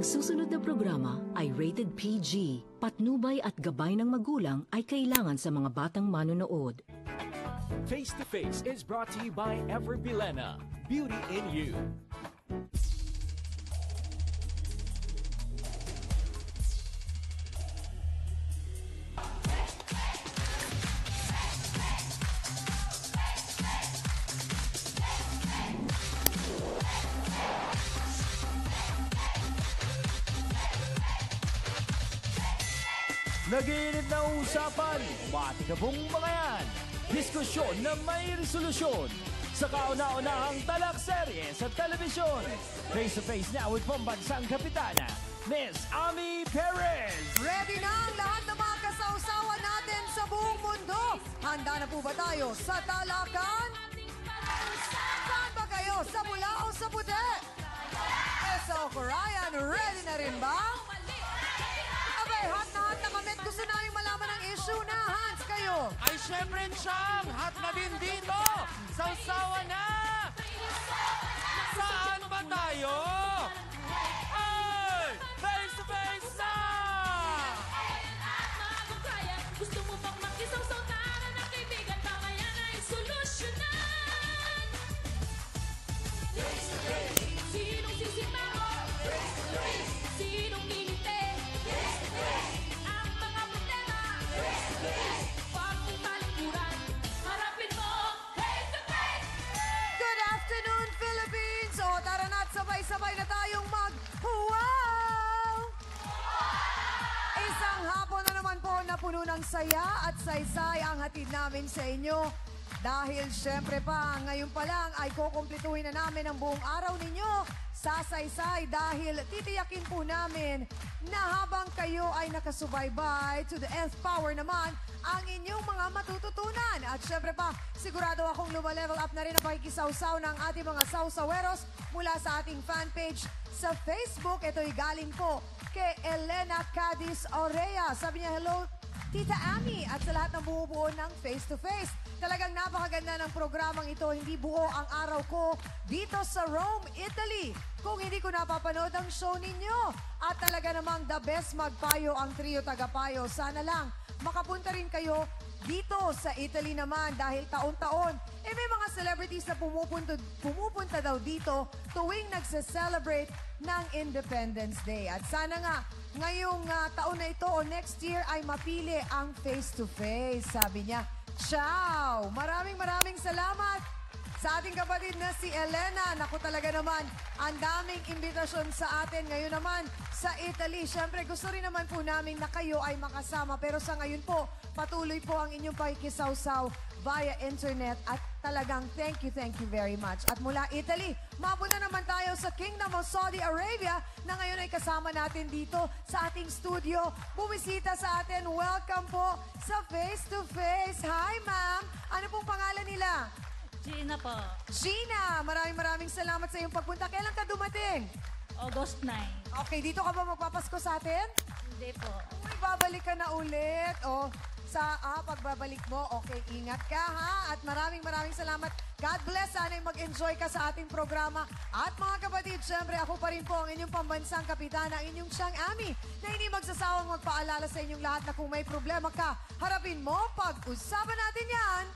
Ang susunod na programa ay rated PG. Patnubay at gabay ng magulang ay kailangan sa mga batang manonood. Face to Face is brought to you by Ever Bilena, Beauty in You. Nag-iinit na usapan, matikabong mga yan. Diskusyon na may resolusyon. Sa kauna-unahang talakserye sa telebisyon. Face to face na with pambansang kapitana, Miss Ami Perez. Ready na ang lahat ng mga kasawsawan natin sa buong mundo. Handa na po ba tayo sa talakan? Saan ba kayo? Sa pula o sa puti? So, Ryan, ready na rin ba? Abay, hot na kami. Gusto namin malaman ang issue na. Hans, kayo? Ay, syempre, Chang! Hot na din dito! Sausawa na! Saan ba tayo? Ay! Face to face na! Gusto mo bang makisawsaw na ng kaibigan? Mamaya na yung solusyonan. Sinong sisimango? Sinong ngingiti? Ang mga problema? Huwag mong talikuran. Harapin mo face to face. Good afternoon, Philippines! O, tara na't sabay-sabay na tayong mag-wow! Isang hapon na naman po na puno ng saya at saysay ang hatid namin sa inyo. Dahil syempre pa, ngayon pa lang ay kukumpletuhin na namin ang buong araw ninyo sa saysay dahil titiyakin po namin na habang kayo ay nakasubaybay to the nth power naman ang inyong mga matututunan. At syempre pa, sigurado akong lumalevel up na rin ang pakikisawsaw ng ating mga sawsaweros mula sa ating fanpage sa Facebook. Ito'y galing po kay Elena Cadiz Orea. Sabi niya, hello, Tita Ami, at sa lahat ng bumubuo ng Face to Face. Talagang napakaganda ng programang ito. Hindi buo ang araw ko dito sa Rome, Italy. Kung hindi ko napapanood ang show ninyo. At talaga namang the best magpayo ang trio tagapayo. Sana lang makapunta rin kayo dito sa Italy naman dahil taon-taon may mga celebrities na pumupunta daw dito tuwing nagse-celebrate ng Independence Day. At sana nga ngayong taon na ito o next year ay mapili ang face-to-face. Sabi niya, ciao! Maraming salamat sa ating kapatid na si Elena. Naku, talaga naman, ang daming imbitasyon sa atin ngayon naman sa Italy. Siyempre, gusto rin naman po namin na kayo ay makasama. Pero sa ngayon po, patuloy po ang inyong pakikisawsaw via internet. At talagang thank you very much. At mula Italy, mapunta naman tayo sa Kingdom of Saudi Arabia na ngayon ay kasama natin dito sa ating studio. Bumisita sa atin. Welcome po sa Face to Face. Hi, ma'am. Ano pong pangalan nila? Gina po. Gina, maraming salamat sa iyong pagpunta. Kailan ka dumating? August 9. Okay, dito ka ba magpapasko sa atin? Hindi po. Uy, babalik ka na ulit. O, pagbabalik mo, okay, ingat ka ha. At maraming salamat. God bless. Sana'y mag-enjoy ka sa ating programa. At mga kapatid, syempre ako pa rin po ang inyong pambansang kapitana, ang inyong Siyang Ami, na hindi magsasawang magpaalala sa inyong lahat na kung may problema ka, harapin mo, pag-usapan natin yan.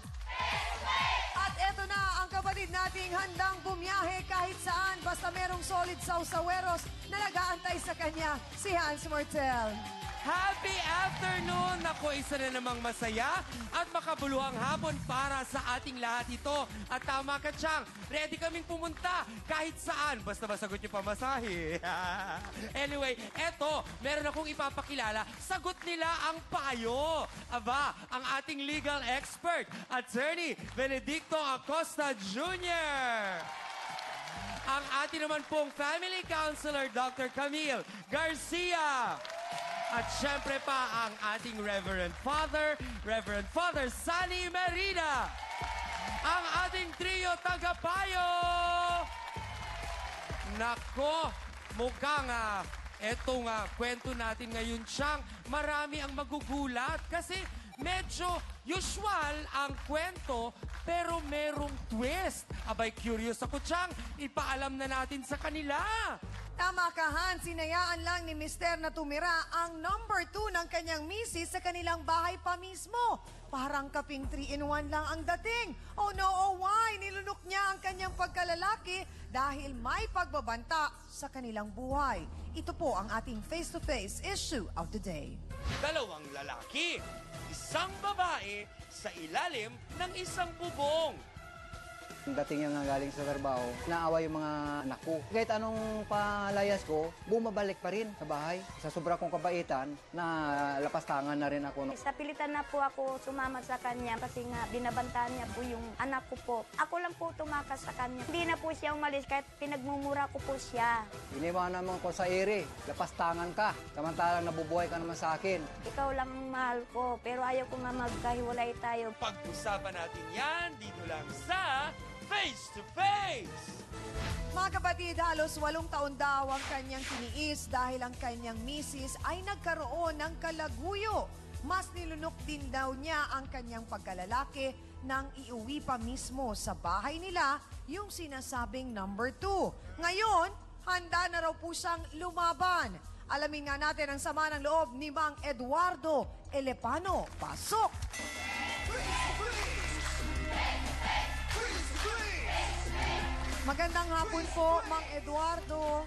At eto na ang kapatid nating handang bumiyahe kahit saan basta merong solid sausaweros na nag-aantay sa kanya, si Hans Mortel. Happy afternoon! Ako, isa na namang masaya at makabuluhang hapon para sa ating lahat ito. At tama ka, Chang, ready kaming pumunta kahit saan. Basta masagot yung pamasahe. Anyway, eto, meron akong ipapakilala. Sagot nila ang payo. Aba, ang ating legal expert, Attorney Benedicto Acosta Jr. Ang ating naman pong family counselor, Dr. Camille Garcia. At syempre pa ang ating Reverend Father Sunny Merida. Ang ating trio tagapayo. Nako, mukhang etong kwento natin ngayon, Siyang, marami ang magugulat kasi medyo usual ang kwento pero merong twist. Abay, curious ako, Siyang, ipaalam na natin sa kanila. Tama ka, Han. Sinayaan lang ni Mister na tumira ang number 2 ng kanyang misis sa kanilang bahay pa mismo. Parang kaping 3-in-1 lang ang dating. Oh no, oh why? Nilunok niya ang kanyang pagkalalaki dahil may pagbabanta sa kanilang buhay. Ito po ang ating face-to-face issue of the day. Dalawang lalaki, isang babae sa ilalim ng isang bubong. Dating nga galing sa trabaho, naawa yung mga anak ko. Kahit anong palayas ko, bumabalik pa rin sa bahay. Sa sobra kong kabaitan, na lapastangan na rin ako. Sa pilitan na po ako sumama sa kanya kasi nga binabantaan niya po yung anak ko po. Ako lang po tumakas sa kanya. Hindi na po siya umalis kahit pinagmumura ko po siya. Iniwan naman ko sa ere, lapastangan ka. Samantalang nabubuhay ka naman sa akin. Ikaw lang ang mahal ko pero ayaw ko nga magkahiwalay tayo. Pag-usapan natin yan dito lang sa Face to Face! Mga kapatid, halos 8 taon daw ang kanyang tiniis dahil ang kanyang misis ay nagkaroon ng kalaguyo. Mas nilunok din daw niya ang kanyang pagkalalaki nang iuwi pa mismo sa bahay nila yung sinasabing number 2. Ngayon, handa na raw po siyang lumaban. Alamin nga natin ang sama ng loob ni Mang Eduardo Elepano. Pasok! Magandang hapon po, Mang Eduardo.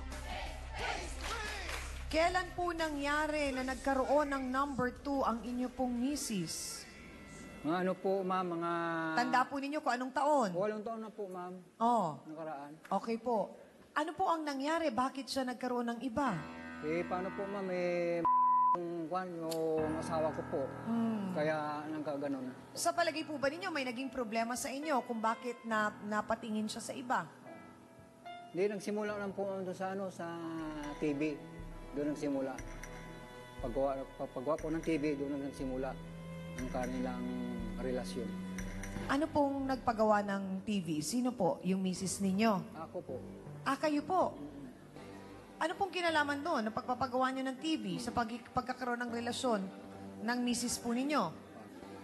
Kailan po nangyari na nagkaroon ng number 2 ang inyo pong misis? Mga ano po, ma'am, mga... Tanda po ninyo kung anong taon? 8 taon na po, ma'am, Oh, nakaraan. okay po. Ano po ang nangyari? Bakit siya nagkaroon ng iba? Paano po, ma'am, yung asawa ko po. Kaya nagkaganon. Sa palagay po ba ninyo may naging problema sa inyo kung bakit napatingin siya sa iba? Hindi, nagsimula lang po doon sa, sa TV. Doon nagsimula. Paggawa ko ng TV, doon nagsimula ang kanilang relasyon. Ano pong nagpagawa ng TV? Sino po? Yung misis ninyo? Ako po. Kayo po? Ano pong kinalaman doon na pagpapagawa nyo ng TV sa pagkakaroon ng relasyon ng misis po ninyo?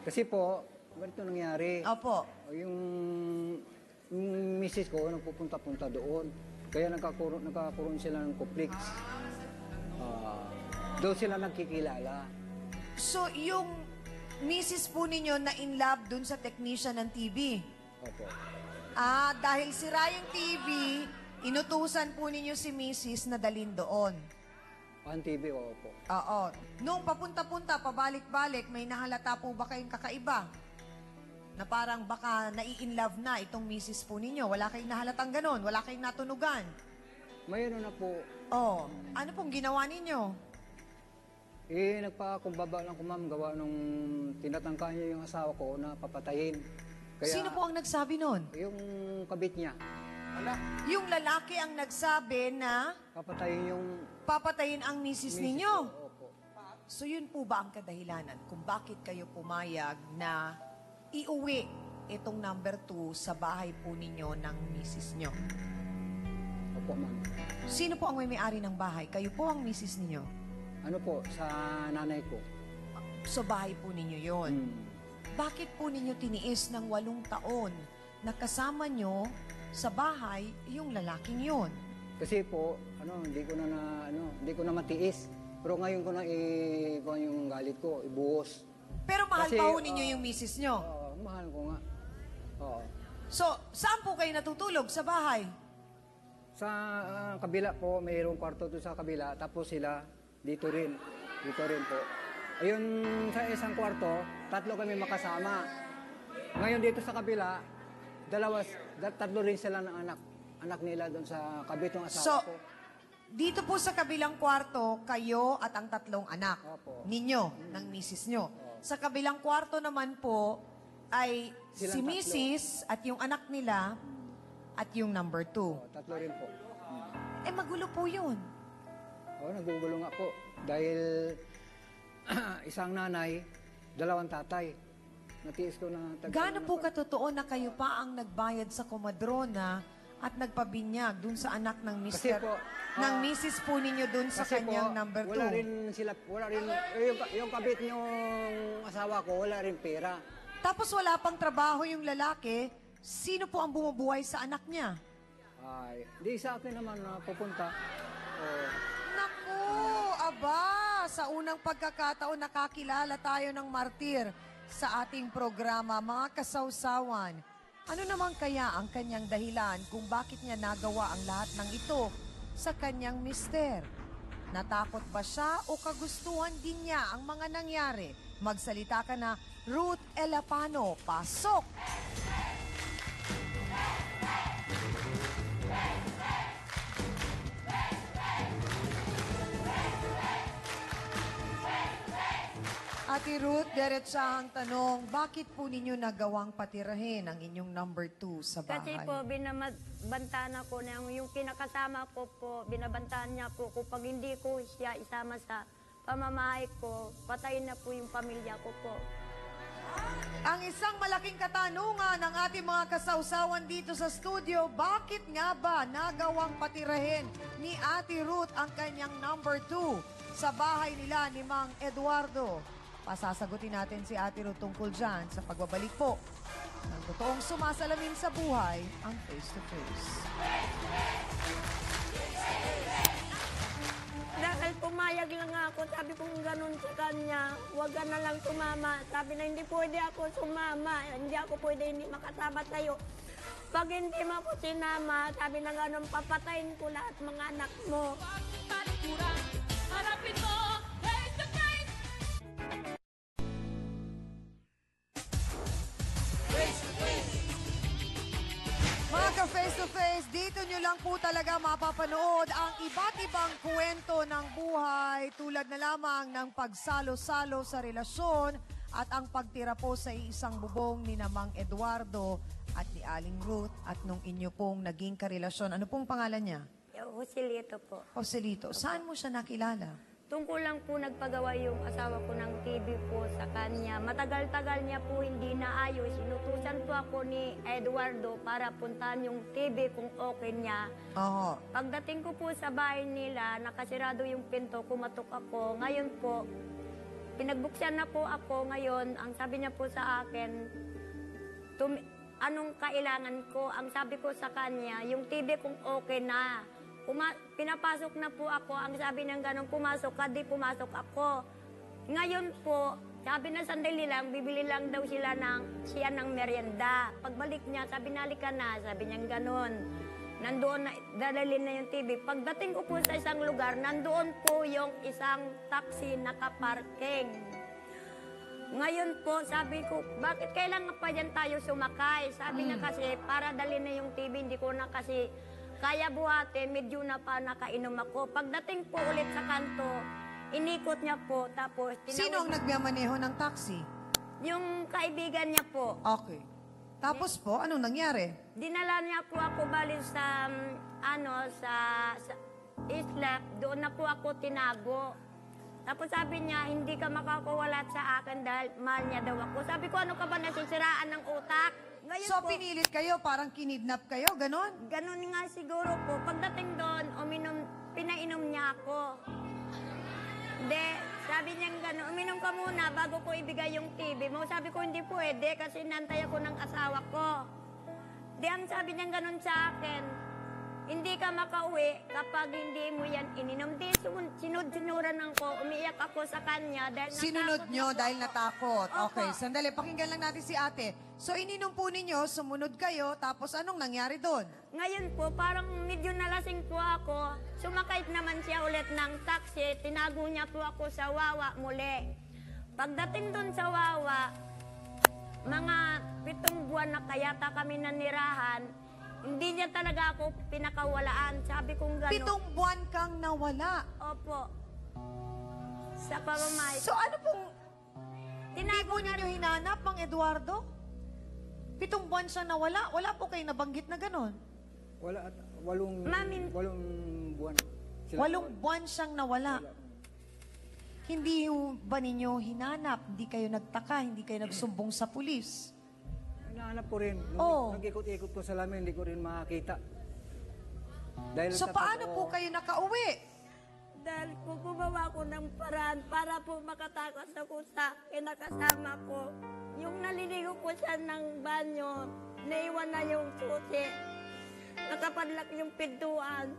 Kasi po, ganito nangyari. Opo. Yung misis ko, nagpupunta-punta doon. Kaya nagkakaroon sila ng conflicts. Doon sila nagkikilala. So, yung misis po ninyo na in love doon sa technician ng TV? Opo. Dahil sira yung TV, inutusan po ninyo si misis na dalhin doon. Ang TV, opo. Oo. Nung papunta-punta, pabalik-balik, may nahalata po ba kayong kakaiba? Na parang baka nai-inlove na itong misis po ninyo. Wala kayong nahalatang ganon. Wala kayong natunugan. Mayroon na po. Oh, ano pong ginawa ninyo? Nagpakumbaba lang ko, ma'am, gawa nung tinatangka niya yung asawa ko na papatayin. Sino po ang nagsabi nun? Yung kabit niya. Yung lalaki ang nagsabi na Papatayin yung papatayin ang misis misis ninyo. ko. Opo. So yun po ba ang kadahilanan kung bakit kayo pumayag na iuwi itong number 2 sa bahay po ninyo ng misis nyo? Opo, ma'am. Sino po ang may-ari ng bahay? Kayo po ang misis ninyo? Ano po, sa nanay ko. So bahay po ninyo yon. Hmm. Bakit po ninyo tiniis ng 8 taon na kasama nyo sa bahay yung lalaking yon? Kasi po, hindi ko na matiis. Pero ngayon ko na kung yung galit ko, ibuhos. Pero mahal Kasi, pa ho ninyo yung misis nyo. Mahal ko nga. Oo. So, saan po kayo natutulog? Sa bahay? Sa kabila po, mayroong kwarto doon sa kabila. Tapos sila, dito rin. Dito rin po. Ayun, sa isang kwarto, 3 kami makasama. Ngayon dito sa kabila, 3 rin sila ng anak. Anak nila doon sa kabit ng asawa So, ko. dito po sa kabilang kwarto, kayo at ang 3 anak Opo. ninyo, ng misis nyo. Sa kabilang kwarto naman po ay si Silang 3. misis at yung anak nila at yung number 2. 3 rin po. Magulo po yun. Nagugulo nga po. Dahil isang nanay, 2 tatay. Natiis ko na... Gaano po katotoo na kayo pa ang nagbayad sa komadrona at nagpabinyag dun sa anak ng mister, Kasi po, ng misis po ninyo dun sa Kasi kanyang po, number 2? wala rin, yung kabit yung asawa ko, wala rin pera. Tapos wala pang trabaho yung lalaki, sino po ang bumubuhay sa anak niya? Ay, di sa akin naman na pupunta. po. Naku, aba, sa unang pagkakataon nakakilala tayo ng martir sa ating programa, mga kasawsawan. Ano naman kaya ang kanyang dahilan kung bakit niya nagawa ang lahat ng ito sa kanyang mister? Natakot ba siya o kagustuhan din niya ang mga nangyari? Magsalita ka na, Ruth Elapano. Pasok! Ate Ruth, diretsahang tanong, bakit po ninyo nagawang patirahin ang inyong number 2 sa bahay? Kasi po, binabantaan ako na yung kinakasama ko po, binabantaan niya po kung pag hindi ko siya isama sa pamamahay ko, patayin na po yung pamilya ko po. Ang isang malaking katanungan ng ating mga kasawsawan dito sa studio, bakit nga ba nagawang patirahin ni Ate Ruth ang kanyang number 2 sa bahay nila ni Mang Eduardo? Pasasagutin natin si Ate Ruth tungkol dyan sa pagbabalik po ng totoong sumasalamin sa buhay, ang Face to Face. Dahil pumayag lang ako, sabi kong ganun sa kanya, huwag ka na lang sumama. Sabi na hindi pwede ako sumama, hindi ako pwede hindi makasama sa'yo. Pag hindi mo ako sinama, sabi na ganun, papatayin ko lahat mga anak mo. Harapin mo, face to face. Mga ka-face to face, dito nyo lang po talaga mapapanood ang iba't ibang kwento ng buhay tulad na lamang ng pagsalo-salo sa relasyon at ang pagtira po sa isang bubong ni Mang Eduardo at ni Aling Ruth at nung inyo pong naging karelasyon. Ano pong pangalan niya? Joselito po. Joselito. Saan mo siya nakilala? Tungkol lang po nagpagawa yung asawa ko ng TV po sa kanya. Matagal-tagal niya po hindi naayos. Inutusan po ako ni Eduardo para puntahan yung TV kung okay niya. Oo. Pagdating ko po sa bahay nila, nakasirado yung pinto, kumatok ako. Ngayon po, pinagbuksan na po ako ngayon. Ang sabi niya po sa akin, anong kailangan ko? Ang sabi ko sa kanya, yung TV kung okay na. Pinapasok na po ako, ang sabi ng ganun, pumasok ka, di pumasok ako. Ngayon po, sabi na sandali lang, bibili lang daw siya ng merienda. Pagbalik niya, sabi nalika na, sabi niya ganun. Nandoon na, dadalhin na yung TV. Pagdating ko po sa isang lugar, nandoon po yung isang taxi nakaparking. Ngayon po, sabi ko, bakit kailangan pa dyan tayo sumakay? Sabi niya kasi, para dalhin na yung TV, hindi ko na kasi kaya buhati, medyo na pa nakainom ako. Pagdating po ulit sa kanto, inikot niya po, tapos Sino ang nagmamaneho ng taxi? yung kaibigan niya po. Okay. Tapos po, anong nangyari? Dinala niya po ako bali sa, sa isla. Doon na po ako tinago. Tapos sabi niya, hindi ka makakawala sa akin dahil mahal niya daw ako. Sabi ko, ano ka ba nasisiraan ng utak? Ngayon So, po, pinilit kayo, parang kinidnap kayo, ganon? ganun nga siguro po. Pagdating doon, pinainom niya ako. Hindi, sabi niya gano'n, uminom ka muna bago ko ibigay yung TV mo. Sabi ko, hindi pwede kasi nantay ako ng asawa ko. Di ang sabi niya gano'n sa akin, hindi ka makauwi kapag hindi mo yan ininom. Di, sinud-sinuran ako, umiiyak ako sa kanya dahil Sinunod natakot nyo ako. dahil natakot. Opo. Okay, sandali, pakinggan lang natin si ate. So, ininom po ninyo, sumunod kayo, tapos anong nangyari doon? Ngayon po, parang medyo nalasing po ako. Sumakay naman siya ulit ng taxi. Tinago niya po ako sa Wawa muli. Pagdating doon sa Wawa, mga 7 buwan na kayata kami nanirahan, hindi niya talaga ako pinakawalaan. Sabi kong gano'n. 7 buwan kang nawala. Opo. Sa pamamahay. So, ano pong hindi Tinago po ninyo hinanap, Mang Eduardo? 7 buwan siya nawala. Wala po kayo nabanggit na ganon. Wala at 8 buwan. 8 buwan siyang nawala. Hindi ba ninyo hinanap? Hindi kayo nagtaka? Hindi kayo nagsumbong sa pulis? Hinahanap ko rin. Oo. Nag-ikot-ikot ko sa lamin, hindi ko rin makakita. Dahil So, paano po kayo nakauwi? Dahil po gumawa ko ng paraan para po makatakas ako sa kinakasama ko. Yung naliligo ko siya ng banyo, naiwan na yung susi. Nakapadlak yung pintuan.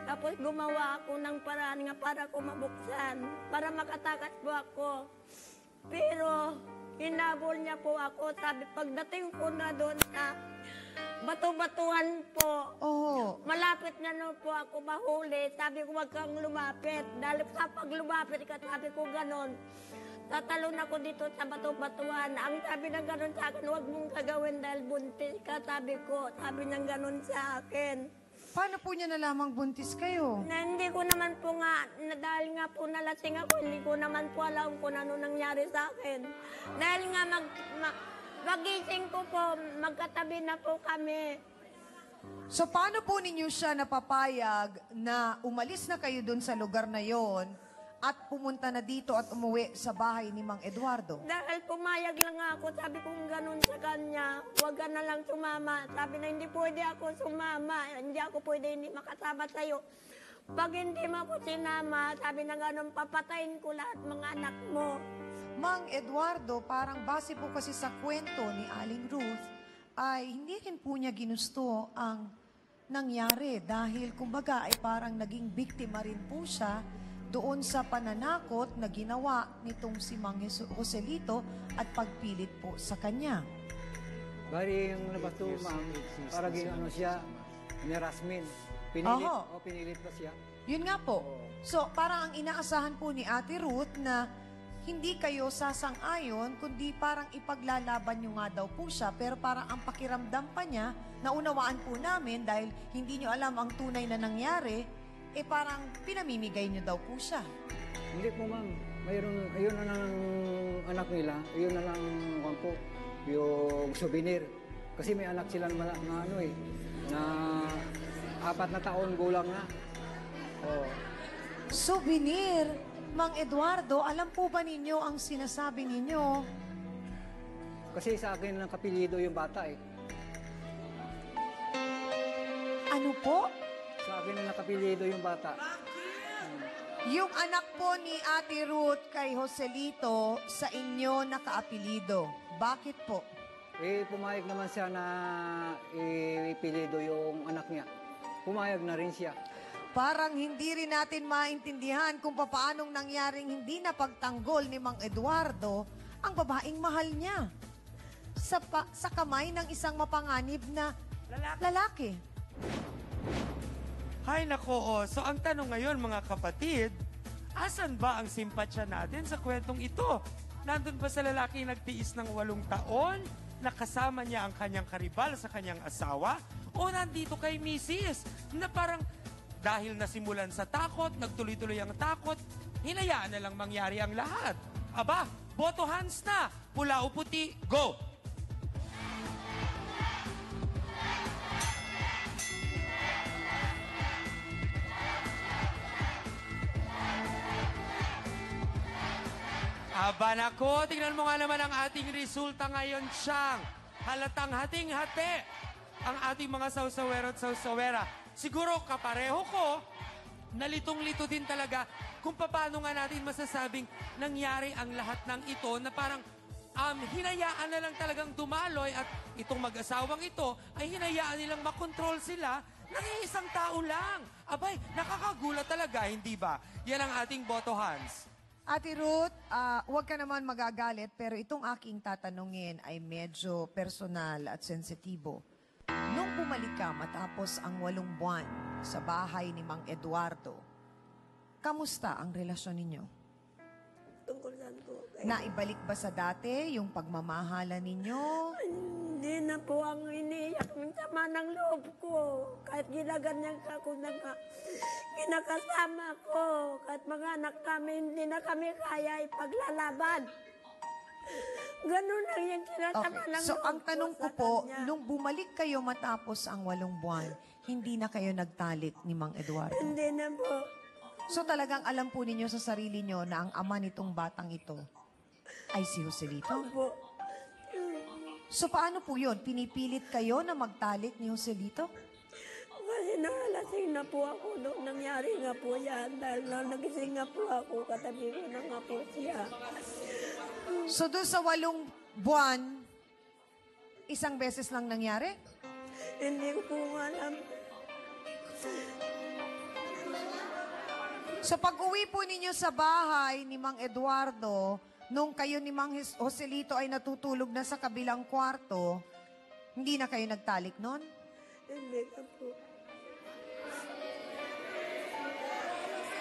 Tapos gumawa ako ng paraan nga para ko mabuksan, para makatakas po ako. Pero hinabol niya po ako. Sabi, pagdating ko na doon sa bato-batuhan po, malapit na no po ako mahuli. Sabi ko, wag kang lumapit. Dahil sa pag lumapit ka, sabi ko ganon. Tatalon ako dito sa bato-batuhan. Ang sabi ng ganon sa akin, huwag mong gagawin dahil buntis ka, sabi ko. Sabi niyang ganon sa akin. Paano po niya nalamang buntis kayo? Na hindi ko naman po nga, na dahil nga po nalasing ako, hindi ko naman po alam kung ano nangyari sa akin. Dahil nga magising ko po, magkatabi na po kami. So paano po ninyo siya napapayag na umalis na kayo doon sa lugar na yon at pumunta na dito at umuwi sa bahay ni Mang Eduardo? Dahil pumayag lang ako, sabi ko ganun sa kanya, huwag ka na lang sumama. Sabi na hindi pwede ako sumama, hindi ako pwede hindi makasama sa'yo. Pag hindi mo ako sinama, sabi na ganun, papatayin ko lahat mga anak mo. Mang Eduardo, parang base po kasi sa kwento ni Aling Ruth, ay hindi rin po niya ginusto ang nangyari dahil kumbaga ay parang naging biktima rin po siya doon sa pananakot na ginawa nitong si Mang Joselito at pagpilit po sa kanya. Bari yung nabato, ma'am, para ginano siya, nirasmin. Pinilit pa siya. Yun nga po. So, parang ang inaasahan po ni Ate Ruth na hindi kayo sasang-ayon, kundi parang ipaglalaban nyo nga daw po siya. Pero parang ang pakiramdam pa niya, naunawaan po namin dahil hindi nyo alam ang tunay na nangyari, parang pinamimigay nyo daw po siya. Hindi po, ma'am. Ayun na lang anak nila. Ayun na lang po, yung souvenir. Kasi may anak sila na na 4 na taon gulang na. Souvenir, Mang Eduardo, alam po ba ninyo ang sinasabi ninyo? Kasi sa akin nakapilido yung bata eh. Ano po? Sa akin nakapilido yung bata. Yung anak po ni Ate Ruth kay Joselito sa inyo nakaapilido. Bakit po? Pumayag naman siya na ipilido yung anak niya. Pumayag na rin siya. Parang hindi rin natin maintindihan kung paanong nangyaring hindi napagtanggol ni Mang Eduardo ang babaeng mahal niya sa kamay ng isang mapanganib na lalaki. Hay nako, so ang tanong ngayon mga kapatid, asan ba ang simpatsya natin sa kwentong ito? Nandun ba sa lalaki nagtiis ng 8 taon, nakasama niya ang kanyang karibal sa kanyang asawa? O nandito kay Mrs. na parang dahil nasimulan sa takot, nagtuloy-tuloy ang takot, hinayaan na lang mangyari ang lahat? Aba, boto hands na, pula o puti, go! Aba nako, tingnan mo nga naman ang ating resulta ngayon, Siyang. Halatang hating-hati ang ating mga sausawero at sausawera. Siguro kapareho ko, nalitong-lito din talaga kung paano nga natin masasabing nangyari ang lahat ng ito na parang hinayaan na lang talagang dumaloy at itong mag-asawang ito ay hinayaan nilang makontrol sila ng isang tao lang. Abay, nakakagulat talaga, hindi ba? Yan ang ating boto hands. Ate Ruth, huwag ka naman magagalit pero itong aking tatanungin ay medyo personal at sensitibo. Nung bumalik ka matapos ang 8 buwan sa bahay ni Mang Eduardo, kamusta ang relasyon ninyo? Tungkol saan po? Naibalik ba sa dati yung pagmamahala ninyo? Hindi na po ang iniiyak ng sama ng loob ko. Kahit ginaganyan ka ako kinakasama ko. Kahit mga anak namin, hindi na kami kaya ipaglalaban. Ganun lang yung sinasama ng So loob ang tanong ko po, kanya. nung bumalik kayo matapos ang 8 buwan, hindi na kayo nagtalik ni Mang Eduardo? Hindi na po. So talagang alam po ninyo sa sarili nyo na ang ama nitong batang ito ay si Joselito? Opo. So paano po yun? Pinipilit kayo na magtalik ni Joselito? Kasi nalasing na po ako nung nangyari nga po yan. Dahil nagising nga po ako, katabi ko na nga po siya. So doon sa 8 buwan, isang beses lang nangyari? Hindi ko po alam. So pag-uwi po ninyo sa bahay ni Mang Eduardo, nung kayo ni Mang Joselito ay natutulog na sa kabilang kwarto, hindi na kayo nagtalik nun? Hindi na po.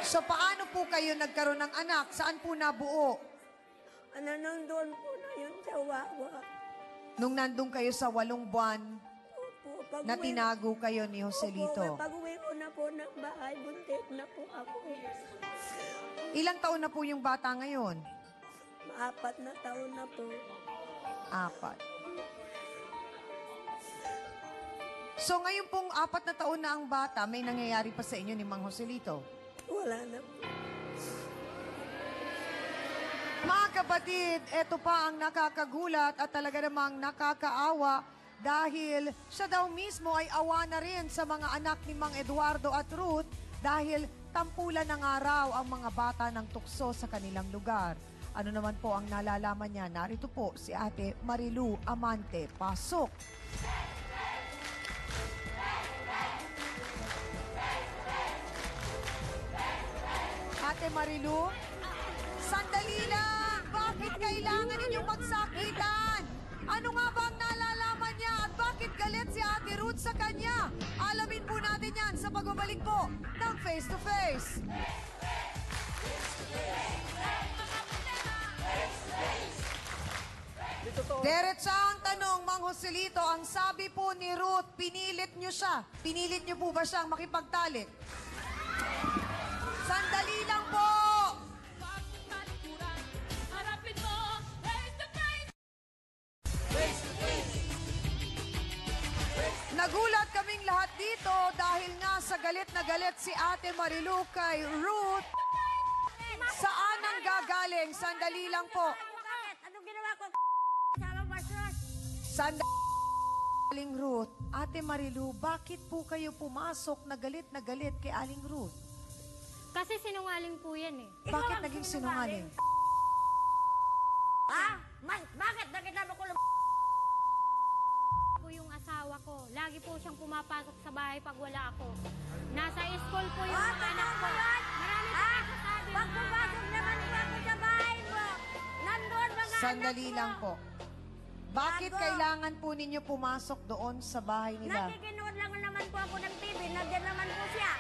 So paano po kayo nagkaroon ng anak? Saan po nabuo? Nandun po na yun sa Wawa. Nung nandun kayo sa 8 buwan Opo, na tinago kayo ni Joselito. Pag-uwi ko na po ng bahay, buntis na po ako. Ilang taon na po yung bata ngayon? 4 na taon na po. 4. So ngayon pong 4 na taon na ang bata, may nangyayari pa sa inyo ni Mang Joselito? Wala na po. Mga kapatid, ito pa ang nakakagulat at talaga namang nakakaawa dahil siya daw mismo ay awa na rin sa mga anak ni Mang Eduardo at Ruth dahil tampulan ng araw ang mga bata ng tukso sa kanilang lugar. Ano naman po ang nalalaman niya? Narito po si Ate Marilu Amante. Pasok! Ate Marilu, sandali lang! Bakit kailangan ninyong magsakitan? Ano nga ba ang nalalaman niya at bakit galit si Ate Ruth sa kanya? Alamin po natin yan sa pagbabalik po ng Face to Face. Diretsa ang tanong, Mang Joselito, ang sabi po ni Ruth, pinilit niyo siya. Pinilit niyo po ba siyang makipagtalik? Sandali lang po! Harapin mo, face to face. Nagulat kaming lahat dito dahil nga sa galit na galit si Ate Marilu kay Ruth. Saan ang gagaling? Sandali lang po. Bakit? Anong ginawa ko? Sama bastos. Sandali, Ruth. Ate Marilu, bakit po kayo pumasok na galit kay Aling Ruth? Kasi sinungaling po yan eh. Bakit naging sinungaling? Ha? Bakit? Nakita mo ko Po yung asawa ko. Lagi po siyang pumapasok sa bahay pag wala ako. Nasa school po yung mga anak ko. Marami po nagsasabi. Pag pumasok naman po ako sa bahay mo, nandun mga Sandali anak lang mo. po. Bakit Bago. kailangan po ninyo pumasok doon sa bahay nila? Nakikinood lang naman po ako ng TV, nandiyan naman po siya.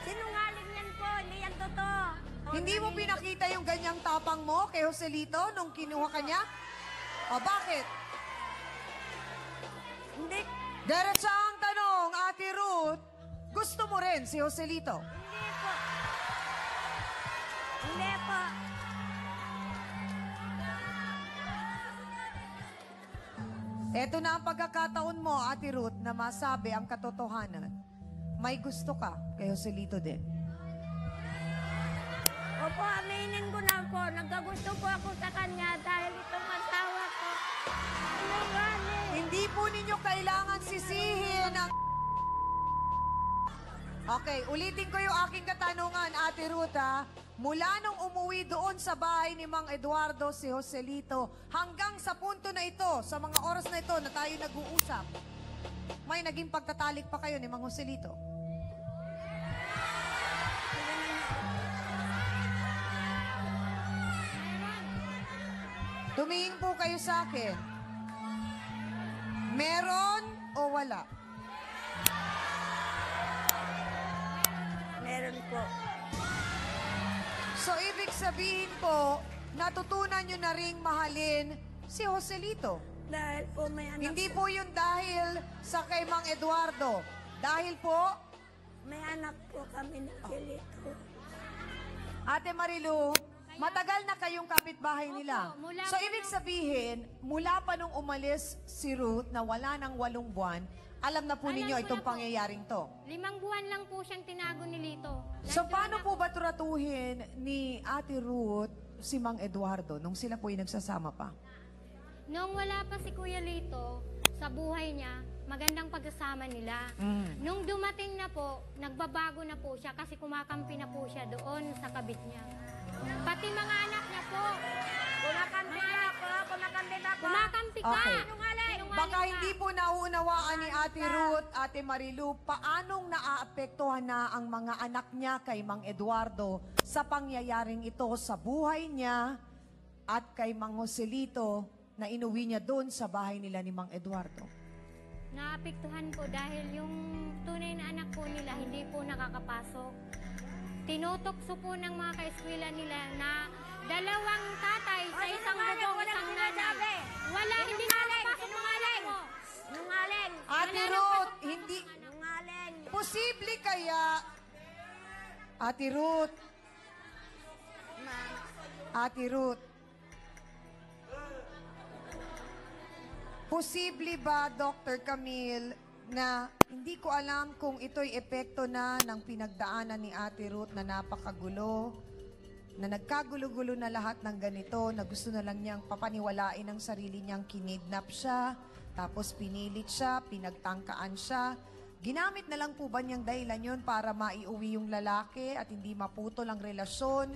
Sinungaling yan po, hindi yan totoo. Hindi mo pinakita yung ganyang tapang mo kay Joselito nung kinuha ka niya? O bakit? Hindi, Diretsa ang tanong, Ate Ruth, gusto mo rin si Joselito? hindi po. Hindi po. Ito na ang pagkakataon mo, Ate Ruth, na masabi ang katotohanan. May gusto ka kay Joselito din. Opo, aminin ko na po. Nagkagusto po ako sa kanya dahil itong asawa ko. Sinungaling. Hindi po ninyo kailangan sisihin ang... Okay, ulitin ko yung aking katanungan, Ate Ruth, ha? Mula nung umuwi doon sa bahay ni Mang Eduardo si Joselito, hanggang sa punto na ito, sa mga oras na ito na tayo nag-uusap, may naging pagtatalik pa kayo ni Mang Joselito? Tumingin po kayo sa akin. Meron o wala? Meron po. So, ibig sabihin po, natutunan nyo na ring mahalin si Joselito. Dahil po may anak. Hindi po yun dahil sa kay Mang Eduardo. Dahil po, May anak po kami na silito. Ate Marilu, matagal na kayong kapitbahay nila. Opo, mula So, po ibig nung- sabihin, mula pa nung umalis si Ruth na wala ng 8 buwan, alam na po Alam ninyo ko itong na po. pangyayaring to. 5 buwan lang po siyang tinago ni Lito. So, Nandun paano na- po ba turatuhin ni Ate Ruth si Mang Eduardo nung sila po yung nagsasama pa? Nung wala pa si Kuya Lito, sa buhay niya, magandang pagkasama nila. Nung dumating na po, nagbabago na po siya kasi kumakampi na po siya doon sa kabit niya. Pati mga anak niya po. Kumakampi na ako, kumakampi na ako. Kumakampi ka! Okay. Sinungaling! Baka hindi po nauunawaan ni Ate Ruth, Ate Marilu, paanong naaapektuhan na ang mga anak niya kay Mang Eduardo sa pangyayaring ito sa buhay niya at kay Mang Joselito na inuwi niya doon sa bahay nila ni Mang Eduardo. Naapektuhan po dahil yung tunay na anak po nila hindi po nakakapasok. Tinutokso po ng mga kaeskwela nila na dalawang tatay sa isang bubong, isang nanay. Wala, hindi nakakapasok mga anak mo. Nungaling! Ate Ruth, hindi... Nungaling! Posible kaya... Ate Ruth... Ate Ruth... Posible ba, Dr. Camille, na hindi ko alam kung ito'y epekto na ng pinagdaanan ni Ate Ruth na napakagulo, na nagkagulo-gulo na lahat ng ganito, na gusto na lang niyang papaniwalain ang sarili niyang kinidnap siya, tapos pinilit siya, pinagtangkaan siya. Ginamit na lang po ba niyang dahilan yun para maiuwi yung lalaki at hindi maputol ang relasyon?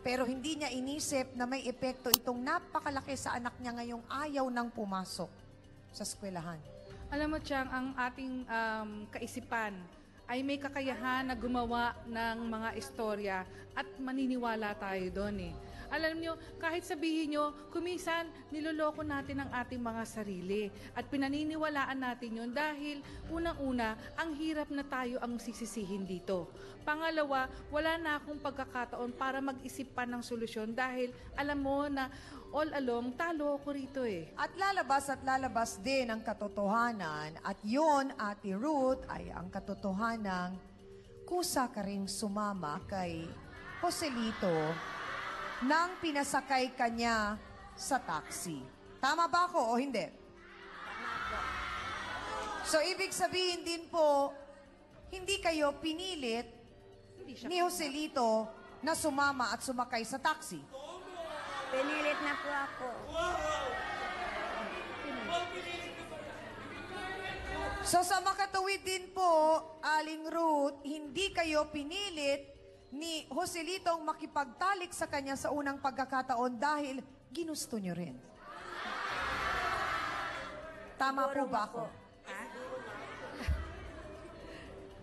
Pero hindi niya inisip na may epekto itong napakalaki sa anak niya ngayong ayaw nang pumasok sa eskwelahan. Alam mo, Chang, ang ating kaisipan ay may kakayahan na gumawa ng mga istorya at maniniwala tayo doon eh. Alam nyo, kahit sabihin nyo, kuminsan niloloko natin ang ating mga sarili at pinaniniwalaan natin yun dahil unang-una, ang hirap na tayo ang sisisihin dito. Pangalawa, wala na akong pagkakataon para mag-isip pa ng solusyon dahil alam mo na all along, talo ako rito eh. At lalabas din ang katotohanan at yun, Ate Ruth, ay ang katotohanan kusa ka ring sumama kay Joselito nang pinasakay kanya sa taxi. Tama ba ako o hindi? So, ibig sabihin din po, hindi kayo pinilit ni Joselito na sumama at sumakay sa taxi. Pinilit na po ako. So, sa makatuwid din po, Aling Ruth, hindi kayo pinilit ni Joselitong makipagtalik sa kanya sa unang pagkakataon dahil ginusto nyo rin. Tama po ba ako?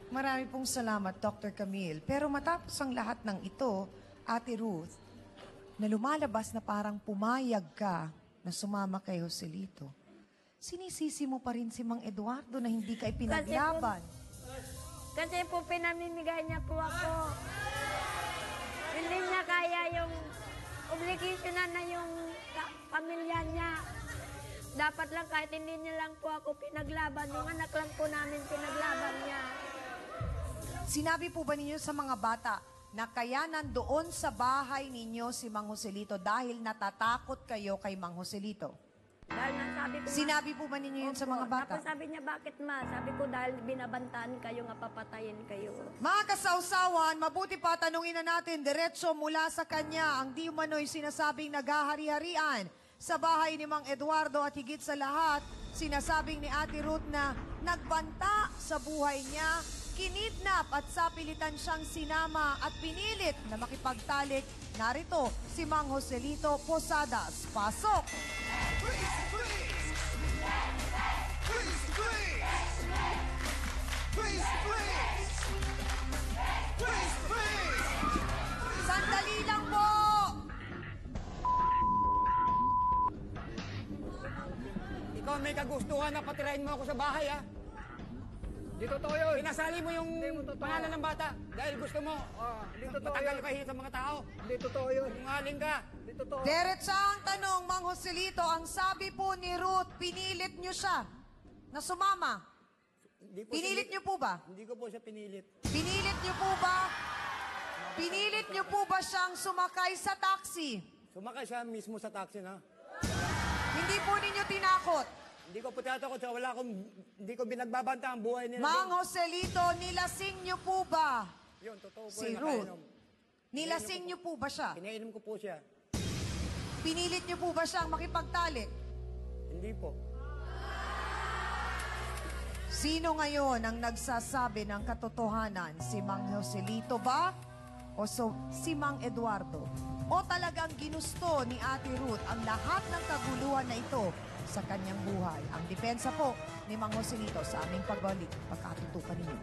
Marami pong salamat, Dr. Camille. Pero matapos ang lahat ng ito, Ate Ruth, na lumalabas na parang pumayag ka na sumama kay Joselito, sinisisi mo pa rin si Mang Eduardo na hindi ka ipinaglaban. Kasi po pinamimigay niya po ako. Hindi niya kaya yung obligation na yung pamilya niya. Dapat lang kahit hindi niya lang po ako pinaglaban, yung anak lang po namin pinaglaban niya. Sinabi po ba ninyo sa mga bata na kaya nandoon sa bahay ninyo si Mang Joselito dahil natatakot kayo kay Mang Joselito? Dahil nasabi ko, Sinabi po ba ninyo yun sa mga bata? Tapos sabi niya, bakit ma? Sabi ko, dahil binabantaan kayo nga papatayin kayo. Mga kasawsawan, mabuti pa tanungin na natin diretso mula sa kanya ang di umano'y sinasabing naghahari-harian sa bahay ni Mang Eduardo at higit sa lahat, sinasabing ni Ate Ruth na nagbanta sa buhay niya, kinidnap at sapilitan siyang sinama at pinilit na makipagtalik. Narito si Mang Joselito Posadas. Pasok! Sandali lang po! Ikaw may kagustuhan na patirahin mo ako sa bahay, ha? Di totoo yun. Pinasali mo yung pangalan ng bata dahil gusto mo. Di totoo matagal ka sa mga tao. Di totoo yun. Sinungaling ka. Di totoo. Diretsa ang tanong, Mang Joselito, ang sabi po ni Ruth, pinilit niyo siya na sumama. Pinilit niyo po ba? Hindi ko po siya pinilit. Pinilit niyo po ba? Pinilit niyo po ba siyang sumakay sa taxi? Sumakay siya mismo sa taxi, na. Hindi po ninyo tinakot. Hindi ko po tinatakot sa wala akong, hindi ko binagbabanta ang buhay nila. Mang Joselito, nilasing niyo po ba Yun, totoo po. si Ruth? Nilasing niyo po ba siya? Pinainom ko po siya. Pinilit niyo po ba siyang makipagtalik? Hindi po. Sino ngayon ang nagsasabi ng katotohanan? Si Mang Joselito ba O si Mang Eduardo? O talagang ginusto ni Ate Ruth ang lahat ng kaguluhan na ito sa kanyang buhay? Ang depensa po ni Mang Joselito sa aming pagbalik. Pagkatutukan ninyo.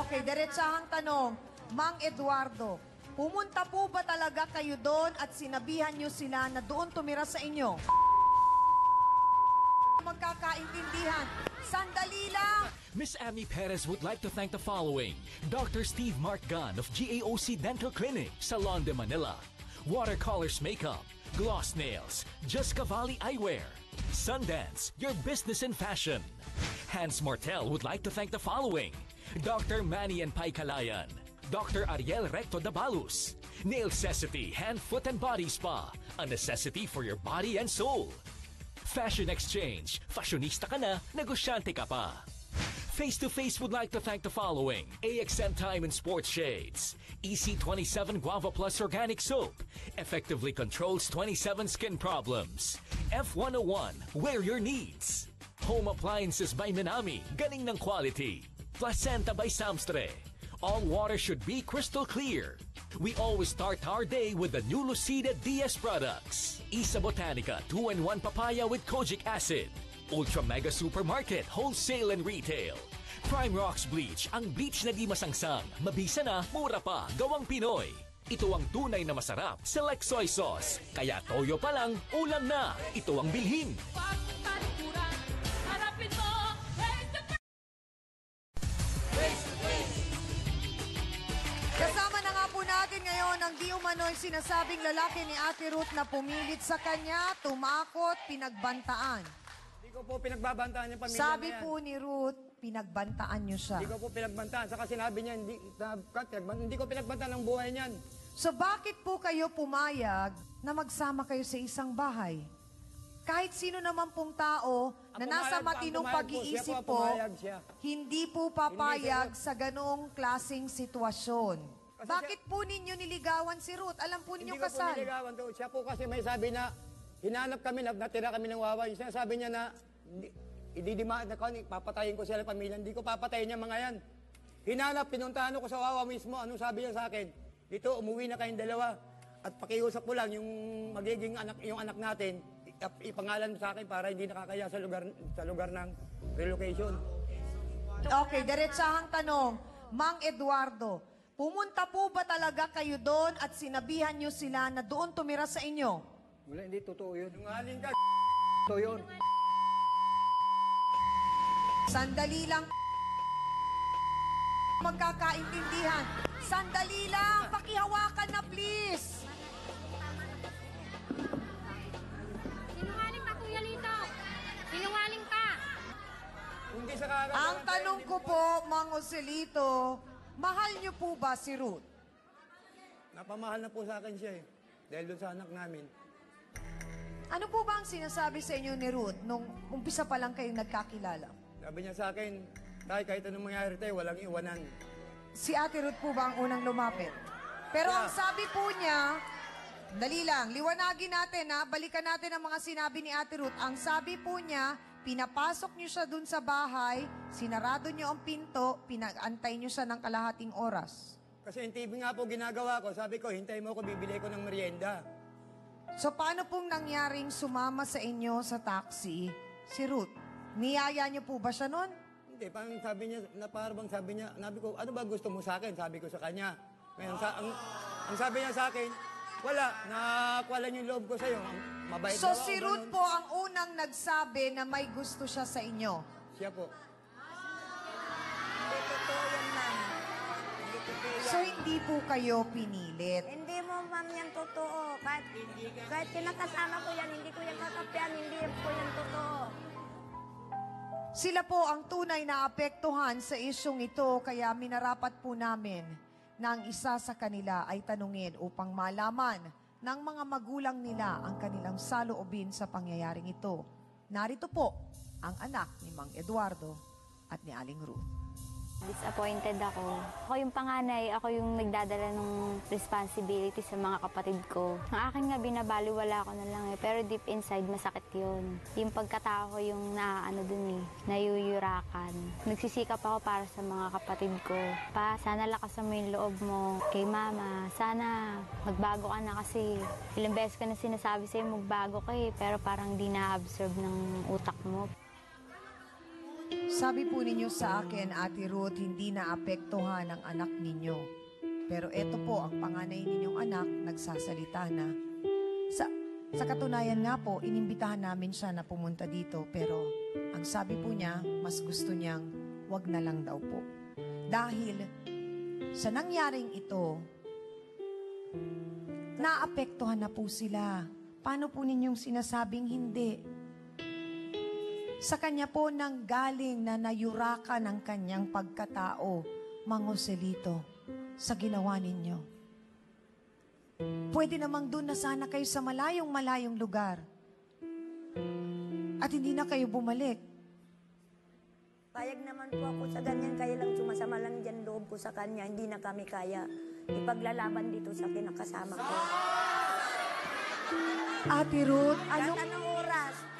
Okay, diretsahang tanong. Mang Eduardo, pumunta po ba talaga kayo doon at sinabihan nyo sila na doon tumira sa inyo? Magkakaintindihan. Sandali lang. Miss Amy Perez would like to thank the following: Dr. Steve Mark Gunn of GAOC Dental Clinic, Salon de Manila, Watercolors Makeup, Gloss Nails, Just Cavalli Eyewear, Sundance, your business in fashion. Hans Martel would like to thank the following: Dr. Manny and Pai Kalayan, Dr. Ariel Recto Dabalus, Nailcessity Hand, Foot and Body Spa, a necessity for your body and soul. Fashion Exchange, fashionista ka na, negosyante ka pa. Face to Face would like to thank the following: AXN Time and Sports Shades, EC27 Guava Plus Organic Soap, effectively controls 27 skin problems. F101, wear your needs. Home Appliances by Minami, galing ng quality. Placenta by Samstre. All water should be crystal clear. We always start our day with the new Lucida DS products. Isa Botanica 2-in-1 papaya with kojic acid. Ultra Mega Supermarket, wholesale and retail. Prime Rocks Bleach, ang bleach na di masangsang. Mabisa na, mura pa, gawang Pinoy. Ito ang tunay na masarap, select soy sauce. Kaya toyo pa lang, ulam na. Ito ang bilhin. Kasama na nga po natin ngayon ang di umano'y sinasabing lalaki ni Ate Ruth na pumilit sa kanya, tumakot, pinagbantaan. Hindi ko po pinagbabantaan yung pamilya Sabi na yan. po ni Ruth, pinagbantaan niyo siya. Hindi ko po pinagbantaan. Saka sinabi niya, hindi ko pinagbantaan ang buhay niyan. So bakit po kayo pumayag na magsama kayo sa isang bahay? Kahit sino naman pong tao na nasa matinong pag-iisip po, hindi po papayag sa ganong klaseng sitwasyon. Bakit po ninyo niligawan si Ruth? Alam po ninyo Hindi ko po kasal. niligawan to. Siya po kasi may sabi na, hinanap kami, natira kami ng wawa. Yung sinasabi niya na, papatayin ko sila pamilya. Hindi ko papatayin niya mga yan. Hinanap, pinuntahan ko sa wawa mismo. Anong sabi niya sa akin? Dito, umuwi na kayong dalawa. At pakiusap ko lang, yung magiging anak, yung anak natin, ipangalan mo sa akin para hindi nakakaya sa lugar ng relocation. Okay, diretsahang tanong. Mang Eduardo, pumunta po ba talaga kayo doon at sinabihan nyo sila na doon tumira sa inyo? Wala, hindi totoo yun. Nungaling ka, totoo yun. Sandali lang. Magkakaintindihan. Sandali lang. Pakihawakan na, please. Sinungaling ka, Kuya Lito. Sinungaling ka. Hindi sa kagagawa. Ang tanong ko po, Mang Joselito, mahal niyo po ba si Ruth? Napamahal na po sa akin siya eh. Dahil doon sa anak namin. Ano po ba ang sinasabi sa inyo ni Ruth nung umpisa pa lang kayong nagkakilala? Sabi niya sa akin, Tay, kahit anong mangyari tayo, walang iwanan. Si Ate Ruth po ba ang unang lumapit? Pero ang sabi po niya, dali lang, liwanagin natin ha, balikan natin ang mga sinabi ni Ate Ruth. Ang sabi po niya, pinapasok niyo siya dun sa bahay, sinarado niyo ang pinto, pinag-antay niyo siya ng kalahating oras. Kasi yung TV nga po ginagawa ko, sabi ko, hintay mo ako, bibili ko ng merienda. So paano pong nangyaring sumama sa inyo sa taxi si Ruth? Niyaya niyo po ba siya nun? Hindi, parang sabi niya, sabi niya, sabi ko, ano ba gusto mo sa akin? Sabi ko sa kanya. Ngayon, ang sabi niya sa akin, wala, nakuha lang yung loob ko sa'yo. Mabait So daw ako, si Ruth ganun. po ang unang nagsabi na may gusto siya sa inyo. Siya po. Hindi totoo yan, ma'am. Hindi totoo yan. So hindi po kayo pinilit. Hindi mo, ma'am, yan totoo. Kahit kinakasama ko yan, hindi ko yan kakapian, hindi po yan totoo. Sila po ang tunay na apektuhan sa isyong ito, kaya minarapat po namin na ang isa sa kanila ay tanungin upang malaman ng mga magulang nila ang kanilang saloobin sa pangyayaring ito. Narito po ang anak ni Mang Eduardo at ni Aling Ruth. Disappointed ako. Ako yung panganay, ako yung nagdadala ng responsibility sa mga kapatid ko. Ang akin nga binabaliwala ko na lang pero deep inside masakit yun. Yung pagkatao ko yung naaano dun nayuyurakan. Nagsisikap ako para sa mga kapatid ko. Pa, sana lakasan mo yung loob mo kay mama. Sana magbago ka na kasi ilang beses ko na sinasabi sa'yo magbago ka pero parang di na-absorb ng utak mo. Sabi po ninyo sa akin, Ate Ruth, hindi naapektuhan ang anak ninyo. Pero eto po, ang panganay ninyong anak, nagsasalita na. Sa katunayan nga po, inimbitahan namin siya na pumunta dito. Pero ang sabi po niya, mas gusto niyang wag na lang daw po. Dahil sa nangyaring ito, naapektuhan na po sila. Paano po ninyong sinasabing hindi? Sa kanya po nang galing na nayurakan ang kanyang pagkatao, Mang Joselito, sa ginawa ninyo. Pwede namang doon na sana kayo sa malayong lugar. At hindi na kayo bumalik. Payag naman po ako sa ganyan, kaya lang sumasama lang dyan loob ko sa kanya. Hindi na kami kaya ipaglalaban dito sa kinakasama ko. Ate Ruth, anong oras?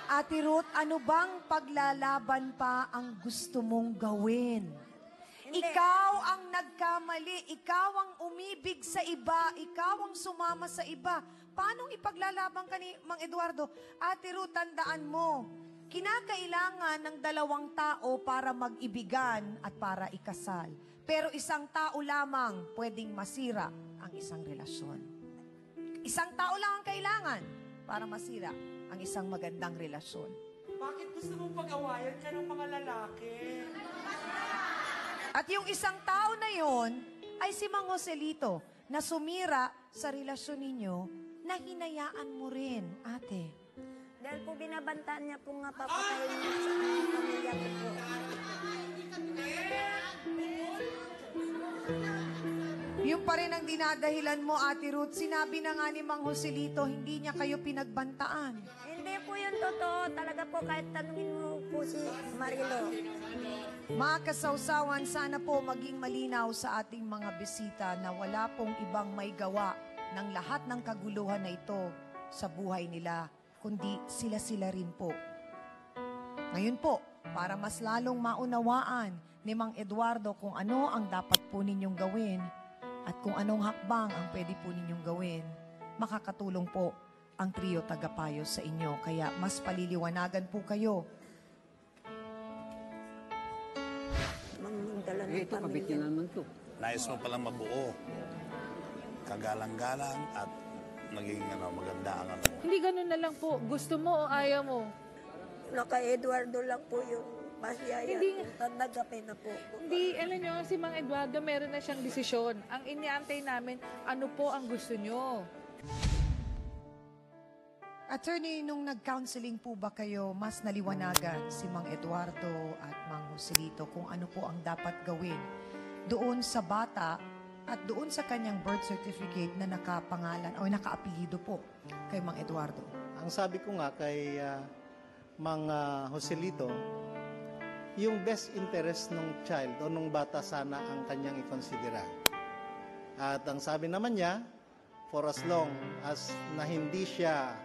Ate Ruth, ano bang paglalaban pa ang gusto mong gawin? Hindi. Ikaw ang nagkamali, ikaw ang umibig sa iba, ikaw ang sumama sa iba. Paano ipaglalaban ka ni Mang Eduardo? Ate Ruth, tandaan mo, kinakailangan ng dalawang tao para mag-ibigan at para ikasal. Pero isang tao lamang pwedeng masira ang isang relasyon. Isang tao lang ang kailangan para masira ang isang magandang relasyon. Bakit gusto mong pag-awayan ka ng mga lalaki? At yung isang tao na yon ay si Mang Joselito na sumira sa relasyon ninyo na hinayaan mo rin, ate. Dahil po binabantaan niya po nga papatayin niya sa pamilya ko po. Yung pa rin ang dinadahilan mo, Ate Ruth, sinabi na nga ni Mang Joselito, hindi niya kayo pinagbantaan. Hindi po yun totoo. Talaga po, kahit tanungin mo po si Marilo. Mga kasawsawan, sana po maging malinaw sa ating mga bisita na wala pong ibang may gawa ng lahat ng kaguluhan na ito sa buhay nila, kundi sila-sila rin po. Ngayon po, para mas lalong maunawaan ni Mang Eduardo kung ano ang dapat po ninyong gawin, at kung anong hakbang ang pwede po ninyong gawin, makakatulong po ang trio tagapayo sa inyo. Kaya mas paliliwanagan po kayo. Ito, kabit niya naman to. Nais mo palang mabuo. Kagalang-galang at maging maganda ang ano mo. Hindi ganun na lang po. Gusto mo o ayaw mo? Naka Eduardo lang po yung masiyaya. Hindi. Nagkape na po. Hindi, alam nyo, si Mang Eduardo meron na siyang desisyon. Ang iniantay namin, ano po ang gusto nyo? Attorney, nung nag-counseling po ba kayo, mas naliwanagan si Mang Eduardo at Mang Joselito kung ano po ang dapat gawin doon sa bata at doon sa kanyang birth certificate na nakapangalan o nakaapelido po kay Mang Eduardo? Ang sabi ko nga kay Mang Joselito, yung best interest ng child o ng bata sana ang kanyang ikonsidera. At ang sabi naman niya, for as long as na hindi siya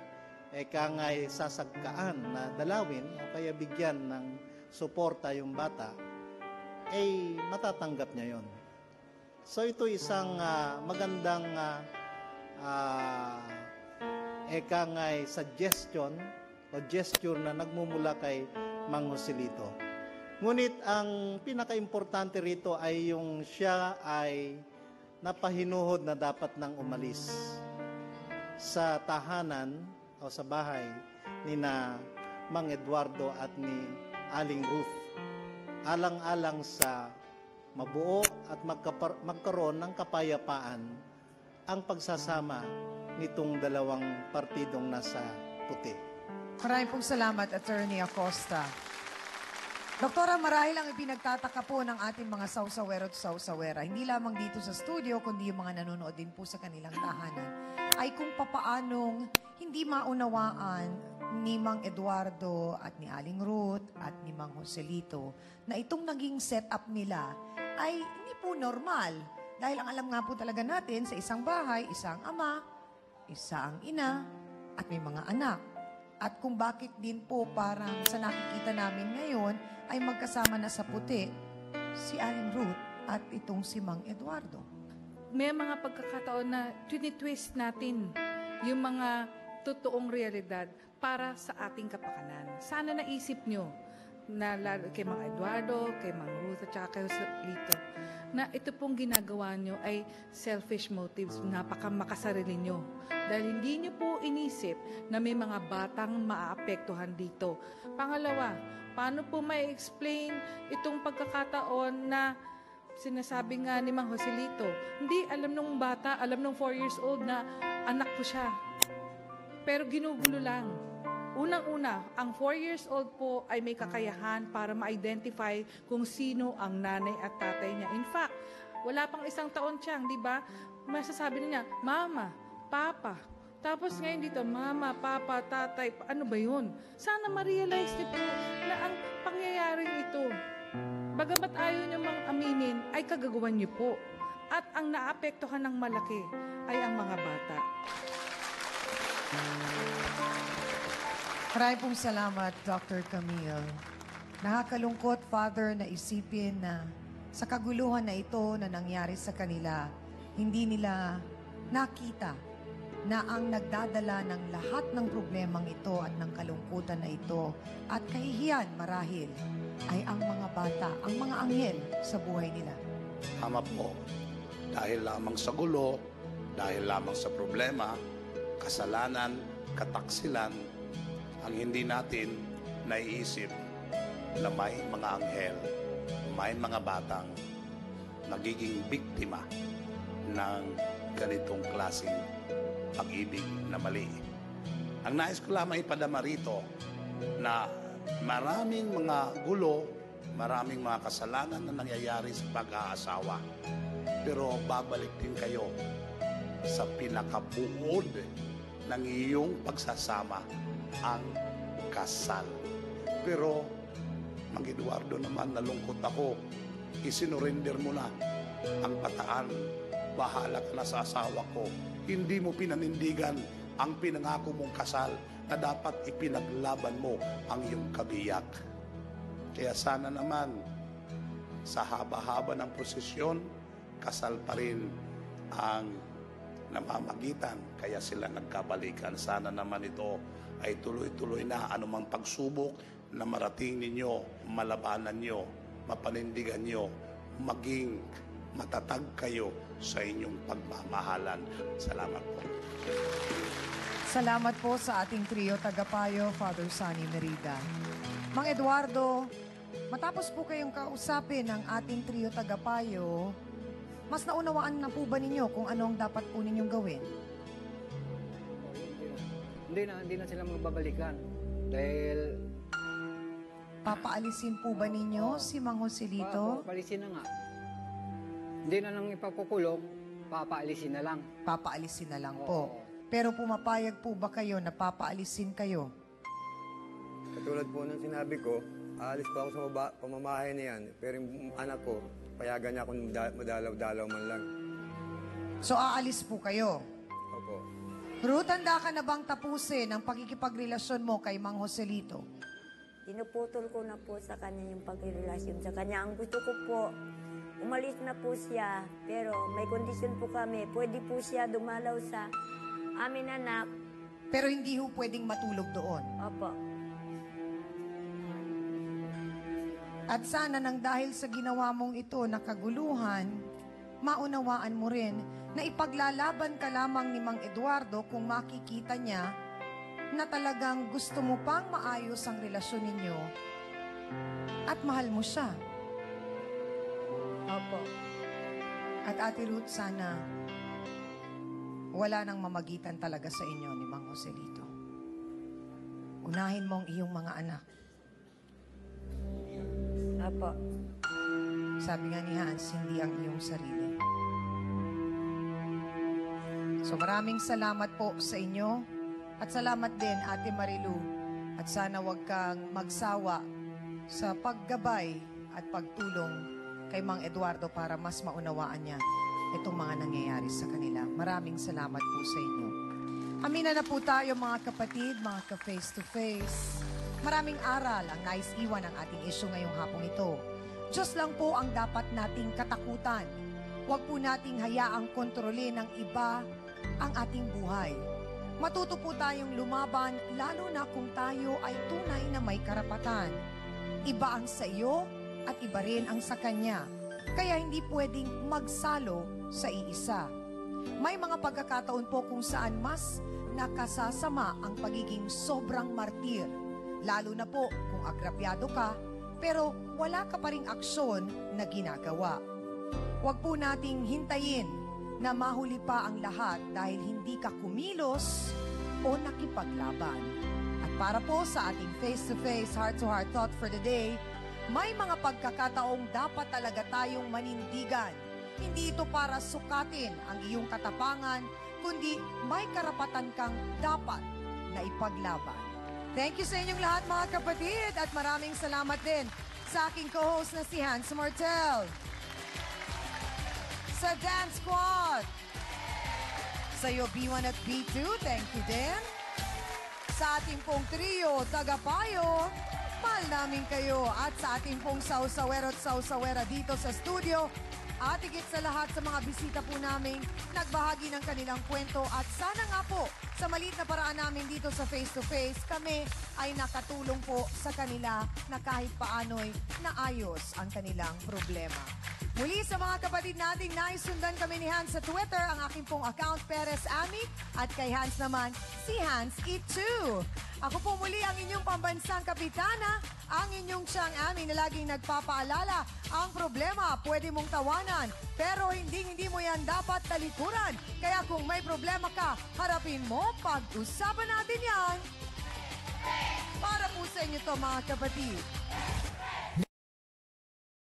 kangay sasagkaan na dalawin o kaya bigyan ng suporta yung bata, ay matatanggap niya yon. So ito isang magandang kangay suggestion o gesture na nagmumula kay Mang Joselito. Ngunit ang pinaka-importante rito ay yung siya ay napahinuhod na dapat nang umalis sa tahanan o sa bahay ni na Mang Eduardo at ni Aling Ruth. Alang-alang sa mabuo at magkaroon ng kapayapaan ang pagsasama nitong dalawang partidong nasa puti. Maraming pong salamat, Attorney Acosta. Doktora, marahil ang ipinagtataka po ng ating mga sausawero at sausawera, hindi lamang dito sa studio, kundi yung mga nanonood din po sa kanilang tahanan, ay kung papaanong hindi maunawaan ni Mang Eduardo at ni Aling Ruth at ni Mang Joselito na itong naging setup nila ay hindi po normal. Dahil ang alam nga po talaga natin sa isang bahay, isang ama, isang ina, at may mga anak. At kung bakit din po parang sa nakikita namin ngayon ay magkasama na sa puti si Aling Ruth at itong si Mang Eduardo. May mga pagkakataon na twist natin yung mga totoong realidad para sa ating kapakanan. Sana naisip nyo na kay Mang Eduardo, kay Mang Ruth at saka kay Joselito na ito pong ginagawa nyo ay selfish motives, napakamakasarili nyo. Dahil hindi nyo po inisip na may mga batang maaapektuhan dito. Pangalawa, paano po may explain itong pagkakataon na sinasabi nga ni Mang Joselito, hindi alam nung bata, alam nung 4 years old na anak ko siya. Pero ginugulo lang. Unang-una, ang 4 years old po ay may kakayahan para ma-identify kung sino ang nanay at tatay niya. In fact, wala pang 1 taon siyang, di ba? Masasabi niya, Mama, Papa. Tapos ngayon dito, Mama, Papa, Tatay, ano ba yun? Sana ma-realize niyo po na ang pangyayaring ito, bagamat ayaw niyo mang aminin, ay kagagawan niyo po. At ang naapektuhan ng malaki ay ang mga bata. Maraming pong salamat, Dr. Camille. Nakakalungkot, Father, na isipin na sa kaguluhan na ito na nangyari sa kanila, hindi nila nakita na ang nagdadala ng lahat ng problemang ito at ng kalungkutan na ito at kahihiyan marahil ay ang mga bata, ang mga anghel sa buhay nila. Tama po. Dahil lamang sa gulo, dahil lamang sa problema, kasalanan, kataksilan, ang hindi natin naiisip na may mga anghel, may mga batang nagiging biktima ng ganitong klaseng pag-ibig na mali. Ang nais ko lamang ipadama rito na maraming mga gulo, maraming mga kasalanan na nangyayari sa pag-aasawa. Pero babalik din kayo sa pinakabuod ng iyong pagsasama, ang kasal. Pero, Mang Eduardo naman, nalungkot ako. Isinurrender mo na ang bataan. Bahala ka na sa asawa ko. Hindi mo pinanindigan ang pinangako mong kasal na dapat ipinaglaban mo ang iyong kabiyak. Kaya sana naman, sa haba-haba ng prosesyon, kasal pa rin ang namamagitan. Kaya sila nagkabalikan. Sana naman ito ay tuloy-tuloy na anumang pagsubok na marating ninyo, malabanan nyo, mapanindigan nyo, maging matatag kayo sa inyong pagmamahalan. Salamat po. Salamat po sa ating trio tagapayo, Father Sonny Merida. Mang Eduardo, matapos po kayong kausapin ng ating trio tagapayo, mas naunawaan na po ba ninyo kung ano ang dapat po ninyong gawin? Hindi na sila magbabalikan. Dahil... Papaalisin po ba ninyo si Mang Joselito? Papaalisin na nga. Hindi na lang ipakukulong, papaalisin na lang. Papaalisin na lang po. Pero pumapayag po ba kayo na papaalisin kayo? Katulad po ng sinabi ko, aalis po ako sa pamamahay na yan. Pero yung anak ko, payagan niya akong madalaw-dalaw man lang. So aalis po kayo? Opo. Ruth, handa ka na bang tapusin ang pakikipagrelasyon mo kay Mang Joselito? Pinuputol ko na po sa kanya yung pagrelasyon sa kanya. Ang gusto ko po, umalis na po siya, pero may kondisyon po kami. Pwede po siya dumalaw sa amin anak. Pero hindi ho pwedeng matulog doon? Opo. At sana nang dahil sa ginawa mong ito na kaguluhan, maunawaan mo rin na ipaglalaban ka lamang ni Mang Eduardo kung makikita niya na talagang gusto mo pang maayos ang relasyon ninyo at mahal mo siya. Opo. At Ate Ruth, sana wala nang mamagitan talaga sa inyo ni Mang Joselito. Unahin mo ang iyong mga anak. Opo. Sabi nga ni Hans, hindi ang iyong sarili. So maraming salamat po sa inyo. At salamat din, Ate Marilu, At sana wag kang magsawa sa paggabay at pagtulong kay Mang Eduardo para mas maunawaan niya itong mga nangyayari sa kanila. Maraming salamat po sa inyo. Amina na po tayo mga kapatid, mga ka-face-to-face. Maraming aral ang nais iwan ang ating issue ngayong hapong ito. Diyos lang po ang dapat nating katakutan. Huwag po nating hayaang kontrolin ng iba ang ating buhay. Matuto po tayong lumaban lalo na kung tayo ay tunay na may karapatan. Iba ang sa iyo at iba rin ang sa kanya. Kaya hindi pwedeng magsalo sa iisa. May mga pagkakataon po kung saan mas nakasasama ang pagiging sobrang martir. Lalo na po kung agrabyado ka, pero wala ka pa ring aksyon na ginagawa. Huwag po nating hintayin na mahuli pa ang lahat dahil hindi ka kumilos o nakipaglaban. At para po sa ating face-to-face, heart-to-heart thought for the day, may mga pagkakataong dapat talaga tayong manindigan. Hindi ito para sukatin ang iyong katapangan, kundi may karapatan kang dapat na ipaglaban. Thank you sa inyong lahat mga kapatid at maraming salamat din sa aking co-host na si Hans Martel. Sa Dance Squad. Sa iyo B1 at B2, thank you din. Sa ating pong trio, Tagapayo, mahal namin kayo. At sa ating pong sausawero at sausawera dito sa studio, at higit sa lahat sa mga bisita po namin, nagbahagi ng kanilang kwento at sana nga po sa maliit na paraan namin dito sa face-to-face, kami ay nakatulong po sa kanila na kahit paano'y naayos ang kanilang problema. Muli sa mga kapatid nating naisundan kami ni Hans sa Twitter, ang aking pong account Perez Ami at kay Hans naman si Hans Itu. Ako po muli ang inyong pambansang kapitana, ang inyong siyang Ami na laging nagpapaalala, ang problema pwede mong tawanan, pero hindi mo yan dapat talikuran. Kaya kung may problema ka, harapin mo, pag-usapan natin yan. Para po sa inyo to mga kapatid.